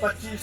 25,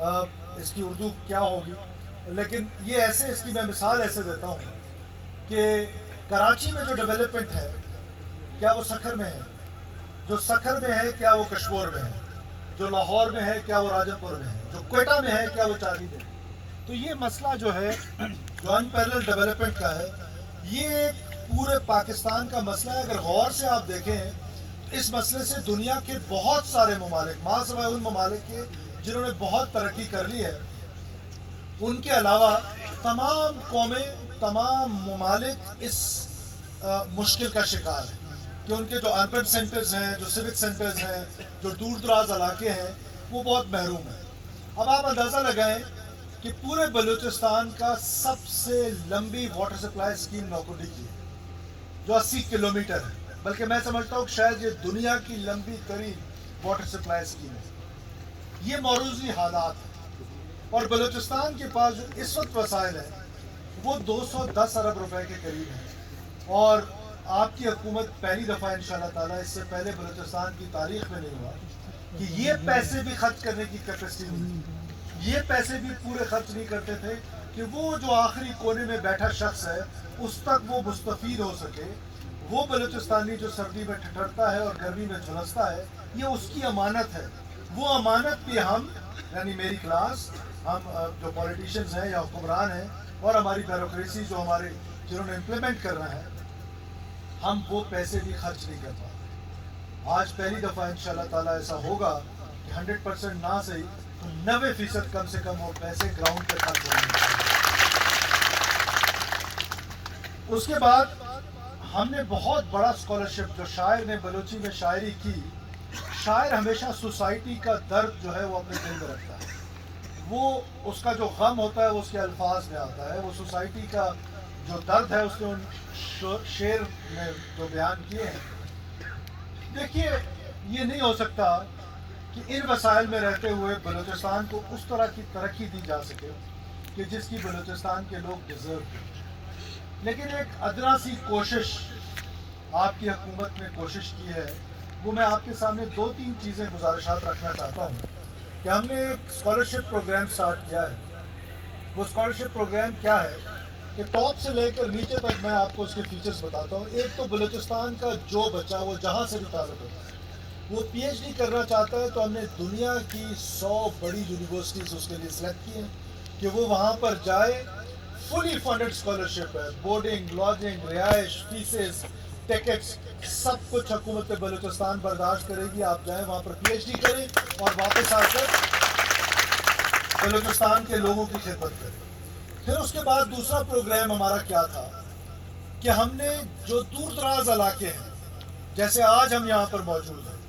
اس کی اردو کیا ہوگی، لیکن یہ ایسے اس کی میں مثال ایسے دیتا ہوں کہ کراچی میں جو ڈیولپمنٹ ہے کیا وہ سکھر میں ہے، جو سکھر میں ہے کیا وہ کشمور میں ہے، جو لاہور میں ہے کیا وہ راجن پور میں ہے، جو کوئٹہ میں ہے کیا وہ چاندی میں ہے. تو یہ مسئلہ جو ہے جو ان پیرل ڈیولپمنٹ کا ہے، یہ پورے پاکستان کا مسئلہ ہے. اگر غور سے آپ دیکھیں اس مسئلے سے دنیا کے بہت سارے ممالک، ماں سوائے ان ممالک کے جنہوں نے بہت ترقی کر لی ہے، ان کے علاوہ تمام قومیں، تمام ممالک اس مشکل کا شکار ہیں کہ ان کے جو اربن سینٹرز ہیں، جو سوک سینٹرز ہیں، جو دور دراز علاقے ہیں، وہ بہت محروم ہیں. اب آپ اندازہ لگائیں کہ پورے بلوچستان کا سب سے لمبی واٹر سپلائی اسکیم نوکوڈی کی ہے جو 80 کلومیٹر ہے، بلکہ میں سمجھتا ہوں کہ شاید یہ دنیا کی لمبی ترین واٹر سپلائی اسکیم ہے. یہ موروثی حالات ہیں اور بلوچستان کے پاس جو اس وقت وسائل ہیں وہ 210 ارب روپے کے قریب ہیں، اور آپ کی حکومت پہلی دفعہ انشاءاللہ تعالیٰ، اس سے پہلے بلوچستان کی تاریخ میں نہیں ہوا کہ یہ پیسے بھی خرچ کرنے کی کیپیسٹی نہیں تھی. یہ پیسے بھی پورے خرچ نہیں کرتے تھے کہ وہ جو آخری کونے میں بیٹھا شخص ہے اس تک وہ مستفید ہو سکے. وہ بلوچستانی جو سردی میں ٹھٹھرتا ہے اور گرمی میں جھلستا ہے، یہ اس کی امانت ہے. وہ امانت بھی ہم، یعنی میری کلاس، ہم جو پولیٹیشنز ہیں یا حکمران ہیں اور ہماری بیوروکریسی جو ہمارے جنہوں نے امپلیمنٹ کرنا ہے، ہم وہ پیسے بھی خرچ نہیں کر پاتے. آج پہلی دفعہ انشاءاللہ تعالیٰ ایسا ہوگا کہ 100% نہ صحیح تو 90% کم سے کم وہ پیسے گراؤنڈ پہ خرچ ہونے چاہیے. اس کے بعد ہم نے بہت بڑا اسکالرشپ، جو شاعر نے بلوچی میں شاعری کی، شاعر ہمیشہ سوسائٹی کا درد جو ہے وہ اپنے دل میں رکھتا ہے. وہ اس کا جو غم ہوتا ہے وہ اس کے الفاظ میں آتا ہے. وہ سوسائٹی کا جو درد ہے اس نے ان شعر میں جو بیان کیے ہیں. دیکھیے، یہ نہیں ہو سکتا کہ ان وسائل میں رہتے ہوئے بلوچستان کو اس طرح کی ترقی دی جا سکے کہ جس کی بلوچستان کے لوگ ڈیزرو کریں. لیکن ایک ادنا سی کوشش آپ کی حکومت نے کوشش کی ہے. وہ میں آپ کے سامنے 2-3 چیزیں گزارشات رکھنا چاہتا ہوں کہ ہم نے ایک اسکالرشپ پروگرام سٹارٹ کیا ہے. وہ اسکالرشپ پروگرام کیا ہے کہ ٹاپ سے لے کر نیچے تک میں آپ کو اس کے فیچرز بتاتا ہوں. ایک تو بلوچستان کا جو بچہ، وہ جہاں سے بھی تعلق ہوتا ہے، وہ پی ایچ ڈی کرنا چاہتا ہے تو ہم نے دنیا کی 100 بڑی یونیورسٹیز اس کے لیے سلیکٹ کی ہیں کہ وہ وہاں پر جائے. فلی فنڈڈ اسکالرشپ ہے، بورڈنگ، لاجنگ، رہائش، فیسز، ٹکٹس، سب کچھ حکومت بلوچستان برداشت کرے گی. آپ جائیں وہاں پر پی ایچ ڈی کریں اور واپس آ کر بلوچستان کے لوگوں کی خدمت کریں. پھر اس کے بعد دوسرا پروگرام ہمارا کیا تھا کہ ہم نے جو دور دراز علاقے ہیں، جیسے آج ہم یہاں پر موجود ہیں،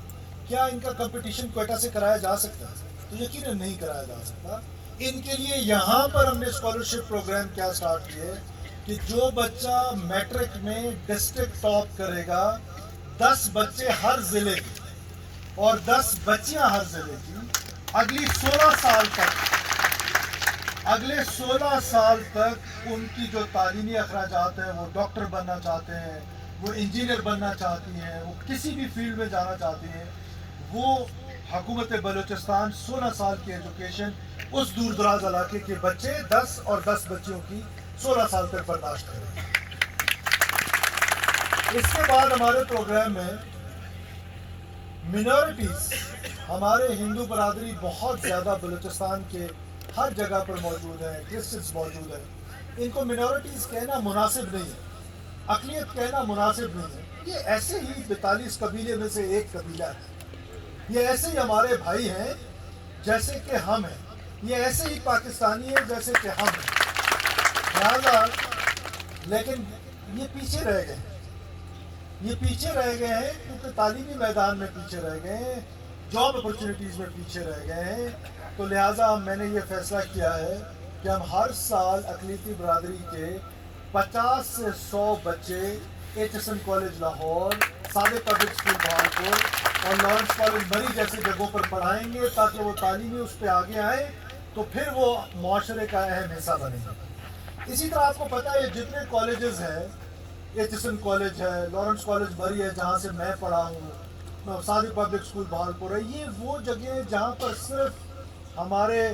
کیا ان کا کمپٹیشن کوئٹہ سے کرایا جا سکتا ہے؟ تو یقیناً نہیں کرایا جا سکتا. ان کے لیے یہاں پر ہم نے اسکالرشپ پروگرام کیا اسٹارٹ کیے کہ جو بچہ میٹرک میں ڈسٹرکٹ ٹاپ کرے گا، 10 بچے ہر ضلع کی اور 10 بچیاں ہر ضلع کی، اگلی 16 سال تک ان کی جو تعلیمی اخراجات ہیں، وہ ڈاکٹر بننا چاہتے ہیں، وہ انجینئر بننا چاہتی ہیں، وہ کسی بھی فیلڈ میں جانا چاہتی ہیں، وہ حکومت بلوچستان 16 سال کی ایجوکیشن اس دور دراز علاقے کے بچے 10 اور 10 بچیوں کی 16 سال تک برداشت کریں. اس کے بعد ہمارے پروگرام میں منورٹیز، ہمارے ہندو برادری بہت زیادہ بلوچستان کے ہر جگہ پر موجود ہیں، کرسچنس موجود ہیں. ان کو منورٹیز کہنا مناسب نہیں ہے، اقلیت کہنا مناسب نہیں ہے. یہ ایسے ہی 42 قبیلے میں سے ایک قبیلہ ہے. یہ ایسے ہی ہمارے بھائی ہیں جیسے کہ ہم ہیں. یہ ایسے ہی پاکستانی ہیں جیسے کہ ہم ہیں. لہٰذا لیکن یہ پیچھے رہ گئے ہیں. یہ پیچھے رہ گئے ہیں کیونکہ تعلیمی میدان میں پیچھے رہ گئے ہیں، جاب اپرچونیٹیز میں پیچھے رہ گئے ہیں. تو لہٰذا میں نے یہ فیصلہ کیا ہے کہ ہم ہر سال اقلیتی برادری کے 50 سے 100 بچے H S N college Lahore, Sadiq public school Bahawalpur اور لارنس کالج مری جیسی جگہوں پر پڑھائیں گے تاکہ وہ تعلیمی اس پہ آگے آئیں تو پھر وہ معاشرے کا اہم حصہ بنیں گے. اسی طرح آپ کو پتہ ہے جتنے کالجز ہیں، ایچ ایس این کالج ہے، لارنس کالج مری ہے جہاں سے میں پڑھا ہوں، صادق پبلک اسکول بہاولپور ہے، یہ وہ جگہ جہاں پر صرف ہمارے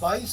22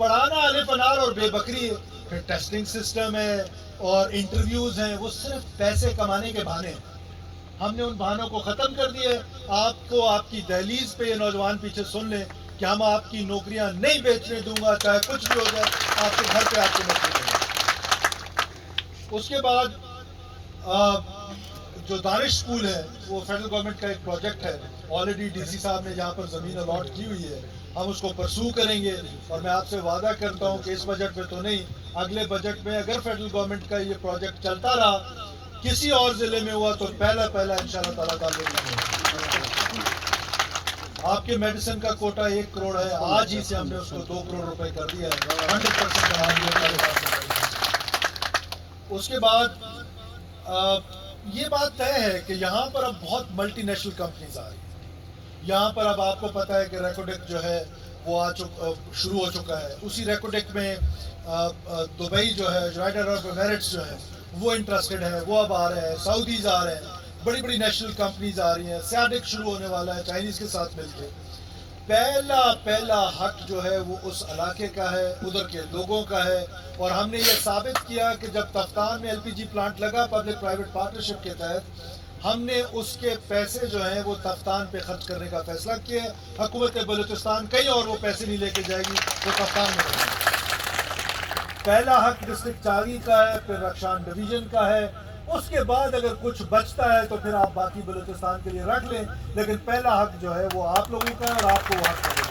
پڑھانا الف انار اور بے بکری ہے. پھر ٹیسٹنگ سسٹم ہے اور انٹرویوز ہیں, وہ صرف پیسے کمانے کے بہانے ہیں. ہم نے ان بہانوں کو ختم کر دیا ہے. آپ کو آپ کی دہلیز پہ یہ نوجوان پیچھے سن لیں کہ ہم آپ کی نوکریاں نہیں بیچنے دوں گا, چاہے کچھ بھی ہو جائے, آپ کے گھر پہ آپ کو نوکری دیں گے. اس کے بعد جو دانش اسکول ہے وہ فیڈرل گورنمنٹ کا ایک پروجیکٹ ہے. آلریڈی ڈی سی صاحب نے جہاں پر زمین الاٹ کی ہوئی ہے, ہم اس کو پرسو کریں گے. اور میں آپ سے وعدہ کرتا ہوں کہ اس بجٹ میں تو نہیں, اگلے بجٹ میں اگر فیڈرل گورنمنٹ کا یہ پروجیکٹ چلتا رہا, کسی اور ضلع میں ہوا, تو پہلا انشاءاللہ تعالیٰ آپ کے میڈیسن کا کوٹا 1 کروڑ ہے, آج ہی سے ہم نے اس کو 2 کروڑ روپے کر دیا ہے. 100% اس کے بعد یہ بات طے ہے کہ یہاں پر اب بہت ملٹی نیشنل کمپنیز آ رہی ہیں. یہاں پر اب آپ کو پتہ ہے کہ ریکوڈیک جو ہے وہ شروع ہو چکا ہے. اسی ریکوڈیک میں دبئی جو ہے, یونائیٹڈ عرب ایمریٹس جو ہے وہ انٹرسٹڈ ہے, وہ اب آ رہے ہیں. سعودیز آ رہے ہیں, بڑی بڑی نیشنل کمپنیز آ رہی ہیں. سیاڈک شروع ہونے والا ہے چائنیز کے ساتھ مل کے. پہلا حق جو ہے وہ اس علاقے کا ہے, ادھر کے لوگوں کا ہے. اور ہم نے یہ ثابت کیا کہ جب تفتان میں LPG پلانٹ لگا پبلک پرائیویٹ پارٹنرشپ کے تحت, ہم نے اس کے پیسے جو ہیں وہ تفتان پہ خرچ کرنے کا فیصلہ کیا. حکومت بلوچستان کہیں اور وہ پیسے نہیں لے کے جائے گی, وہ تفتان میں رہے گی. پہلا حق ڈسٹرکٹ چاگی کا ہے, پھر رکشان ڈویژن کا ہے. اس کے بعد اگر کچھ بچتا ہے تو پھر آپ باقی بلوچستان کے لیے رکھ لیں, لیکن پہلا حق جو ہے وہ آپ لوگوں کا ہے اور آپ کو وہ حق کرنا.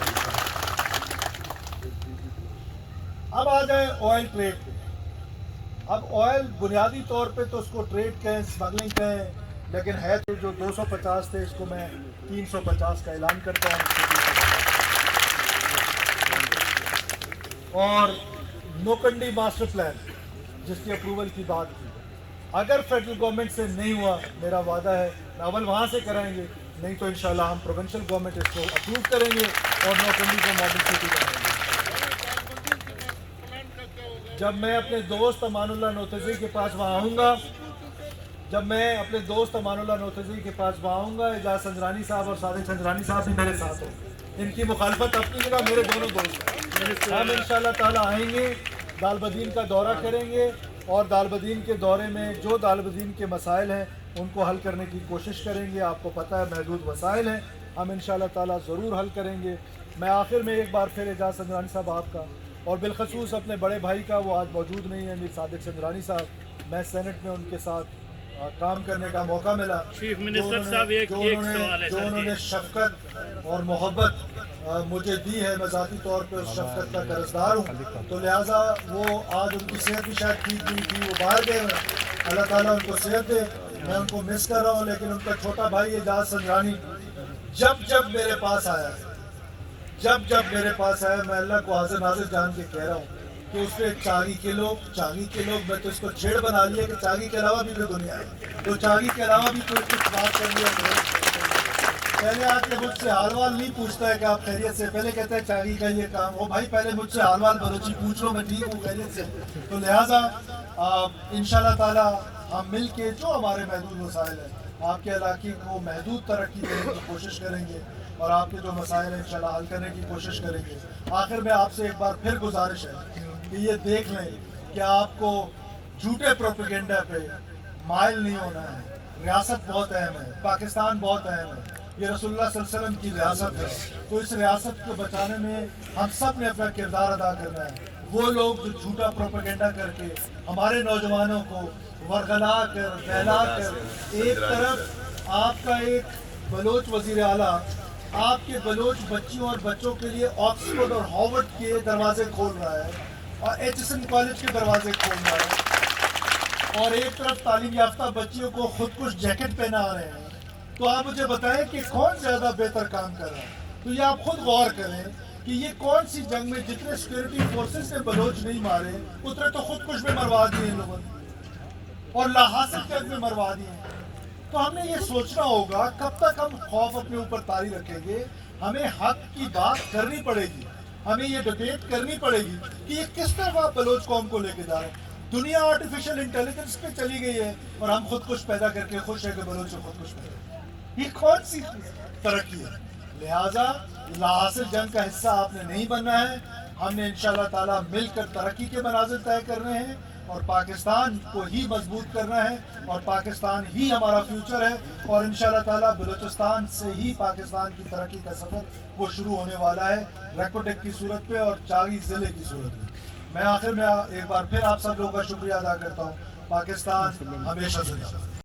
اب آ جائیں آئل ٹریڈ پہ. اب آئل بنیادی طور پہ تو اس کو ٹریڈ کہیں, اسمگلنگ کہیں, لیکن ہے تو جو 250 تھے اس کو میں 350 کا اعلان کرتا ہوں. اور نوکنڈی ماسٹر پلان جس کی اپروول کی بات کی, اگر فیڈرل گورنمنٹ سے نہیں ہوا, میرا وعدہ ہے اول وہاں سے کرائیں گے, نہیں تو انشاءاللہ ہم پروونشل گورنمنٹ اس کو اپروو کریں گے اور نوکنڈی کو ماڈل سٹی بنائیں گے. جب میں اپنے دوست امان اللہ نوتزئی کے پاس وہاں آؤں گا, اعجاز سنجرانی صاحب اور صادق سنجرانی صاحب بھی میرے ساتھ ہیں. ان کی مخالفت اپنی جگہ, میرے دونوں دوست ہیں. ہم انشاءاللہ تعالیٰ آئیں گے, دال بدین کا دورہ کریں گے, اور دال بدین کے دورے میں جو دال بدین کے مسائل ہیں ان کو حل کرنے کی کوشش کریں گے. آپ کو پتہ ہے محدود وسائل ہیں, ہم انشاءاللہ تعالیٰ ضرور حل کریں گے. میں آخر میں ایک بار پھر اعجاز سنجرانی صاحب آپ کا اور بالخصوص اپنے بڑے بھائی کا, وہ آج موجود نہیں ہے, میر صادق سنجرانی صاحب, میں سینٹ میں ان کے ساتھ کام کرنے کا موقع ملا. چیف منسٹر صاحب ایک سوال ہے, جو انہوں نے شفقت اور محبت مجھے دی ہے, میں ذاتی طور پہ اس شفقت کا قرضدار ہوں. تو لہٰذا وہ آج ان کی صحت بھی شاید ٹھیک نہیں تھی, وہ باہر گئے ہیں, اللہ تعالیٰ ان کو صحت دے. میں ان کو مس کر رہا ہوں, لیکن ان کا چھوٹا بھائی اعجاز سنجرانی جب میرے پاس آیا, میں اللہ کو حاضر ناظر جان کے کہہ رہا ہوں کہ اس پہ چاگی کے لوگ میں تو اس کو چھیڑ بنا لیا کہ چاگی کے علاوہ بھی کوئی دنیا ہے, تو چاگی کے علاوہ بھی کوئی کچھ بات کر لیا. پہلے آ کے مجھ سے حال وال نہیں پوچھتا ہے کہ آپ خیریت سے, پہلے کہتا ہے چاگی کا یہ کام ہو. بھائی پہلے مجھ سے حال وال بلوچی پوچھ لو, میں ٹھیک ہوں خیریت سے. تو لہٰذا انشاءاللہ تعالیٰ ہم مل کے جو ہمارے محدود وسائل ہیں, آپ کے علاقے کو محدود ترقی دینے کی کوشش کریں گے, اور آپ کے جو مسائل ہیں انشاءاللہ حل کرنے کی کوشش کریں گے. آخر میں آپ سے ایک بار پھر گزارش ہے کہ یہ دیکھ لیں کہ آپ کو جھوٹے پروپیگنڈا پہ مائل نہیں ہونا ہے. ریاست بہت اہم ہے, پاکستان بہت اہم ہے, یہ رسول اللہ صلی اللہ علیہ وسلم کی ریاست ہے. تو اس ریاست کو بچانے میں ہم سب نے اپنا کردار ادا کرنا ہے. وہ لوگ جو جھوٹا پروپیگنڈا کر کے ہمارے نوجوانوں کو ورغلا کر, بہلا کر, ایک طرف آپ کا ایک بلوچ وزیر اعلیٰ آپ کے بلوچ بچیوں اور بچوں کے لیے آکسفورڈ اور ہارورڈ کے دروازے کھول رہا ہے, اور ایچسن کالج کے دروازے کھول رہا ہے, اور ایک طرف تعلیم یافتہ بچیوں کو خودکش جیکٹ پہنا رہے ہیں. تو آپ مجھے بتائیں کہ کون زیادہ بہتر کام کر رہا ہے. تو یہ آپ خود غور کریں کہ یہ کون سی جنگ میں جتنے سیکورٹی فورسز نے بلوچ نہیں مارے, اتنے تو خودکش میں مروا دیے لوگوں نے, اور لاحاصل جنگ میں مروا دیے. تو ہم نے یہ سوچنا ہوگا کب تک ہم خوف اپنے اوپر طاری رکھیں گے. ہمیں حق کی بات کرنی پڑے گی, ہمیں یہ ڈبیٹ کرنی پڑے گی کہ یہ کس طرح آپ بلوچ قوم کو لے کے جا رہے ہیں. دنیا آرٹیفیشل انٹیلیجنس پہ چلی گئی ہے, اور ہم خودکش پیدا کر کے خوش ہے کہ بلوچ خودکش پیدا. یہ کون سی ترقی ہے؟ لہٰذا لاحاصل جنگ کا حصہ آپ نے نہیں بننا ہے. ہم نے انشاءاللہ تعالیٰ مل کر ترقی کے مناظر طے کرنے ہیں اور پاکستان کو ہی مضبوط کرنا ہے اور پاکستان ہی ہمارا فیوچر ہے اور انشاءاللہ تعالیٰ بلوچستان سے ہی پاکستان کی ترقی کا سفر وہ شروع ہونے والا ہے ریکوٹک کی صورت پہ اور 40 ضلع کی صورت میں. میں آخر میں ایک بار پھر آپ سب لوگوں کا شکریہ ادا کرتا ہوں. پاکستان ہمیشہ زندہ.